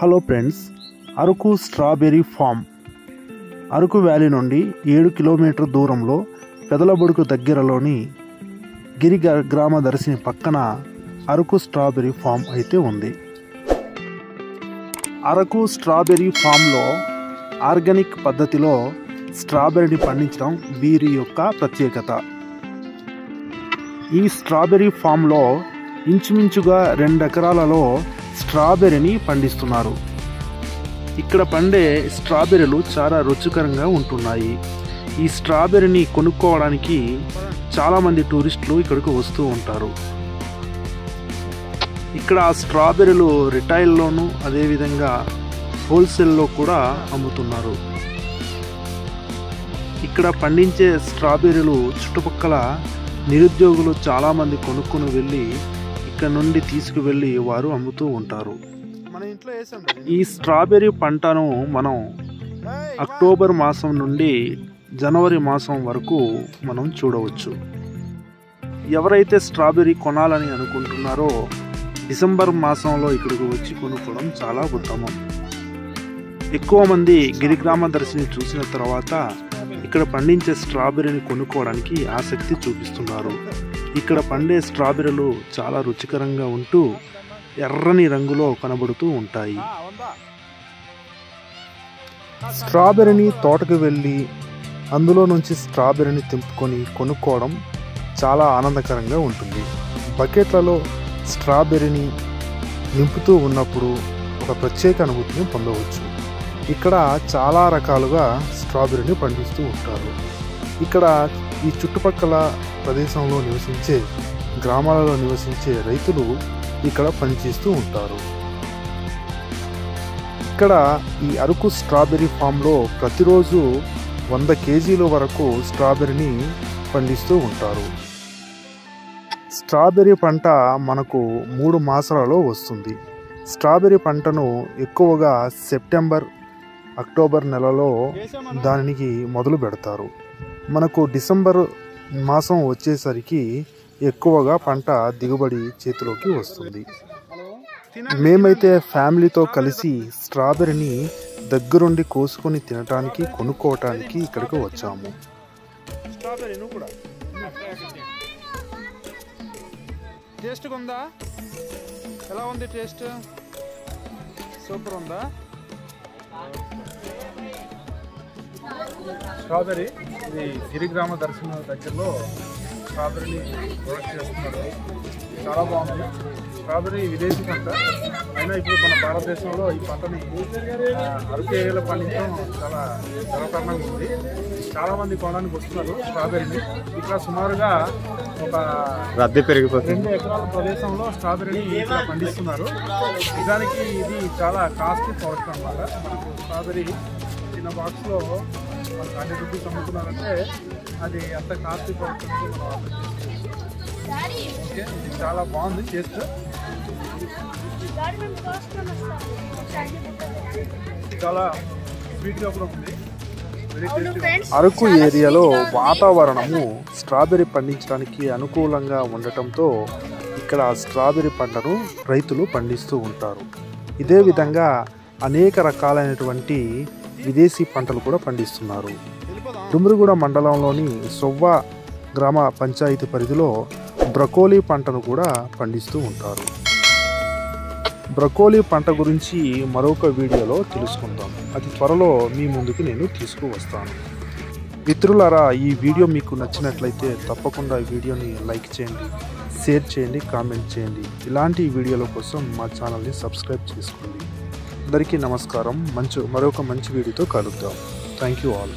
Hello friends, Araku strawberry farm Araku valley నుండి 7 kilometre దూరంలో పెదలబడుకు దగ్గరలోని గిరి గ్రామ దర్శిని పక్కన అరకు స్ట్రాబెర్రీ ఫామ్ అయితే ఉంది. అరకు స్ట్రాబెర్రీ ఫామ్లో ఆర్గానిక్ పద్ధతిలో స్ట్రాబెర్రీని పండించడం వీరి యొక్క ప్రత్యేకత. ఈ స్ట్రాబెర్రీ ఫామ్లో ఇంచుమించుగా 2 ఎకరాలలో స్ట్రాబెర్రీని పండిస్తున్నారు. ఇక్కడ పండే స్ట్రాబెర్రీలు చాలా రుచికరంగా ఉంటున్నాయి. ఈ స్ట్రాబెర్రీని కొనుక్కోవడానికి చాలామంది టూరిస్టులు ఇక్కడికి వస్తూ ఉంటారు. ఇక్కడ స్ట్రాబెర్రీలు రిటైల్లోనూ అదేవిధంగా హోల్సేల్లో కూడా అమ్ముతున్నారు. ఇక్కడ పండించే స్ట్రాబెర్రీలు చుట్టుపక్కల నిరుద్యోగులు చాలామంది కొనుక్కొని వెళ్ళి ఇక్కడ నుండి తీసుకువెళ్ళి వారు అమ్ముతూ ఉంటారు. ఈ స్ట్రాబెర్రీ పంటను మనం అక్టోబర్ మాసం నుండి జనవరి మాసం వరకు మనం చూడవచ్చు. ఎవరైతే స్ట్రాబెర్రీ కొనాలని అనుకుంటున్నారో డిసెంబర్ మాసంలో ఇక్కడికి వచ్చి కొనుక్కోవడం చాలా ఉత్తమం. ఎక్కువ మంది గిరిగ్రామ దర్శిని చూసిన తర్వాత ఇక్కడ పండించే స్ట్రాబెర్రీని కొనుక్కోవడానికి ఆసక్తి చూపిస్తున్నారు. ఇక్కడ పండే స్ట్రాబెర్రీలు చాలా రుచికరంగా ఉంటూ ఎర్రని రంగులో కనబడుతూ ఉంటాయి. స్ట్రాబెర్రీని తోటకు వెళ్ళి అందులో నుంచి స్ట్రాబెర్రీని తెంపుకొని కొనుక్కోవడం చాలా ఆనందకరంగా ఉంటుంది. బకెట్లలో స్ట్రాబెర్రీని నింపుతూ ఉన్నప్పుడు ఒక ప్రత్యేక అనుభూతిని పొందవచ్చు. ఇక్కడ చాలా రకాలుగా స్ట్రాబెర్రీని పండిస్తూ ఉంటారు. ఇక్కడ ఈ చుట్టుపక్కల ప్రదేశంలో నివసించే గ్రామాలలో నివసించే రైతులు ఇక్కడ పనిచేస్తూ ఉంటారు. ఇక్కడ ఈ అరకు స్ట్రాబెర్రీ ఫామ్లో ప్రతిరోజు 100 కేజీల వరకు స్ట్రాబెర్రీని పండిస్తూ ఉంటారు. స్ట్రాబెర్రీ పంట మనకు 3 మాసాలలో వస్తుంది. స్ట్రాబెర్రీ పంటను ఎక్కువగా సెప్టెంబర్, అక్టోబర్ నెలలో దానికి మొదలు పెడతారు. మనకు డిసెంబర్ మాసం వచ్చేసరికి ఎక్కువగా పంట దిగుబడి చేతిలోకి వస్తుంది. మేమైతే ఫ్యామిలీతో కలిసి స్ట్రాబెర్రీని దగ్గరుండి కోసుకొని తినటానికి, కొనుక్కోవటానికి ఇక్కడికి వచ్చాము. టేస్ట్ ఉందా? ఎలా ఉంది టేస్ట్? సూపర్ ఉందా? స్ట్రాబెర్రీ ఇది గిరిగ్రామ దర్శన దగ్గరలో స్ట్రాబెర్రీని ప్రొడక్ట్ చేస్తున్నారు. చాలా బాగుంది. స్ట్రాబెర్రీ విదేశీ పంట అయినా ఇప్పుడు మన భారతదేశంలో ఈ పంటని అరకు ఏరియాలో పండించడం చాలా గర్వకారణంగా ఉంది. చాలామంది కొనడానికి వస్తున్నారు స్ట్రాబెర్రీని. ఇక్కడ సుమారుగా ఒక 2 ఎకరాల ప్రదేశంలో స్ట్రాబెర్రీని ఇక్కడ పండిస్తున్నారు. నిజానికి ఇది చాలా కాస్ట్లీ ప్రోడక్ట్ అన్నమాట. మనకు స్ట్రాబెర్రీ చిన్న బాక్స్లో 100 రూపీస్ అమ్ముతున్నారంటే అది ఎంత కాస్ట్లీ ప్రోడక్ట్ అనేది మనం ఆర్డర్ చేసుకోవచ్చు. ఓకే, ఇది చాలా బాగుంది టేస్ట్. చాలా స్వీట్గా కూడా ఉంది. అరకు ఏరియాలో వాతావరణము స్ట్రాబెర్రీ పండించడానికి అనుకూలంగా ఉండటంతో ఇక్కడ స్ట్రాబెర్రీ పంటను రైతులు పండిస్తూ ఉంటారు. ఇదే విధంగా అనేక రకాలైనటువంటి విదేశీ పంటలు కూడా పండిస్తున్నారు. డుమ్రిగూడ మండలంలోని సొవ్వ గ్రామ పంచాయతీ పరిధిలో బ్రకోలీ పంటను కూడా పండిస్తూ ఉంటారు. బ్రకోలీ పంట గురించి మరొక వీడియోలో తెలుసుకుందాం. అది త్వరలో మీ ముందుకు నేను తీసుకువస్తాను. మిత్రులారా, ఈ వీడియో మీకు నచ్చినట్లయితే తప్పకుండా ఈ వీడియోని లైక్ చేయండి, షేర్ చేయండి, కామెంట్ చేయండి. ఇలాంటి వీడియోల కోసం మా ఛానల్ని సబ్స్క్రైబ్ చేసుకోండి. అందరికీ నమస్కారం. మరొక మంచి వీడియోతో కలుద్దాం. Thank you all.